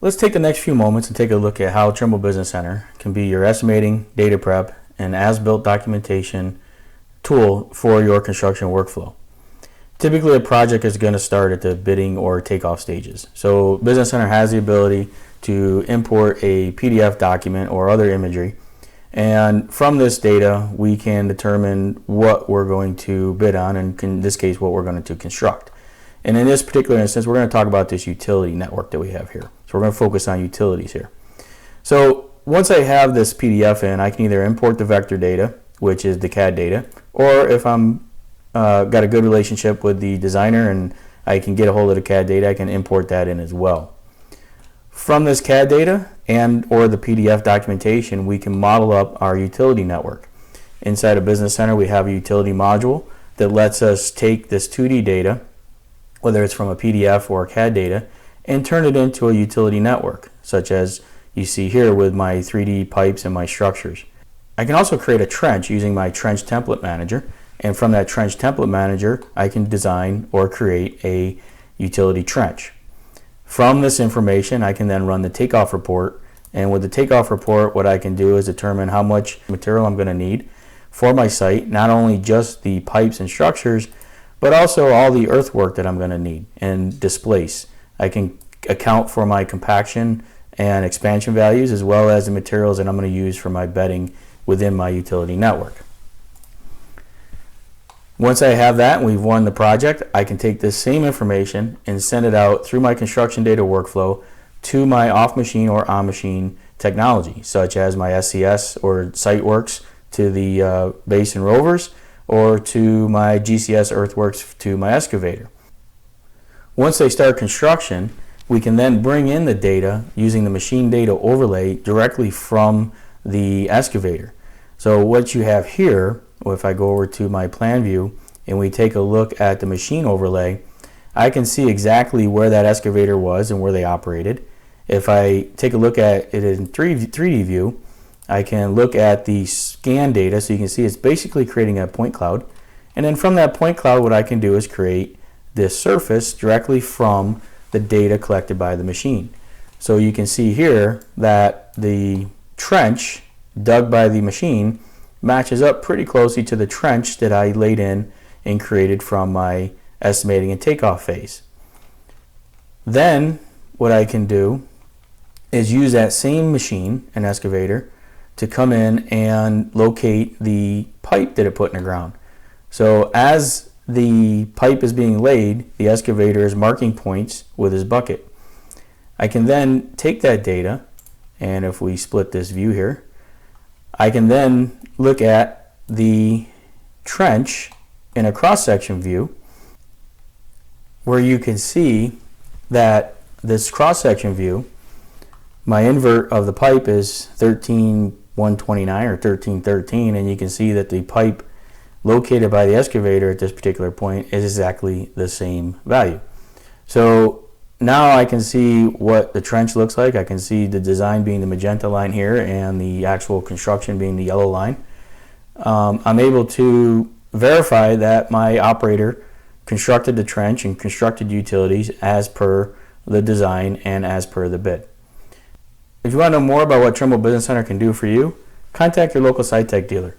Let's take the next few moments and take a look at how Trimble Business Center can be your estimating, data prep, and as-built documentation tool for your construction workflow. Typically, a project is going to start at the bidding or takeoff stages. So Business Center has the ability to import a PDF document or other imagery, and from this data we can determine what we're going to bid on, and in this case what we're going to construct. And in this particular instance, we're going to talk about this utility network that we have here. So we're going to focus on utilities here. So once I have this PDF in, I can either import the vector data, which is the CAD data, or if I'm got a good relationship with the designer and I can get a hold of the CAD data, I can import that in as well. From this CAD data and or the PDF documentation, we can model up our utility network. Inside of Business Center, we have a utility module that lets us take this 2D data, whether it's from a PDF or CAD data, and turn it into a utility network, such as you see here with my 3D pipes and my structures. I can also create a trench using my trench template manager, and from that trench template manager I can design or create a utility trench. From this information I can then run the takeoff report, and with the takeoff report what I can do is determine how much material I'm going to need for my site, not only just the pipes and structures, but also all the earthwork that I'm going to need and displace. I can account for my compaction and expansion values as well as the materials that I'm going to use for my bedding within my utility network. Once I have that and we've won the project, I can take this same information and send it out through my construction data workflow to my off-machine or on-machine technology, such as my SCS or SiteWorks to the base and rovers, or to my GCS earthworks to my excavator. Once they start construction, we can then bring in the data using the machine data overlay directly from the excavator. So what you have here, or if I go over to my plan view and we take a look at the machine overlay, I can see exactly where that excavator was and where they operated. If I take a look at it in 3D view, I can look at the scan data, so you can see it's basically creating a point cloud. And then from that point cloud, what I can do is create this surface directly from the data collected by the machine. So you can see here that the trench dug by the machine matches up pretty closely to the trench that I laid in and created from my estimating and takeoff phase. Then what I can do is use that same machine, an excavator, to come in and locate the pipe that it put in the ground. So as the pipe is being laid, the excavator is marking points with his bucket. I can then take that data, and if we split this view here, I can then look at the trench in a cross-section view, where you can see that this cross-section view, my invert of the pipe is 13,129 or 1313, and you can see that the pipe located by the excavator at this particular point is exactly the same value. So now I can see what the trench looks like. I can see the design being the magenta line here and the actual construction being the yellow line. I'm able to verify that my operator constructed the trench and constructed utilities as per the design and as per the bid. If you want to know more about what Trimble Business Center can do for you, contact your local SiteTech dealer.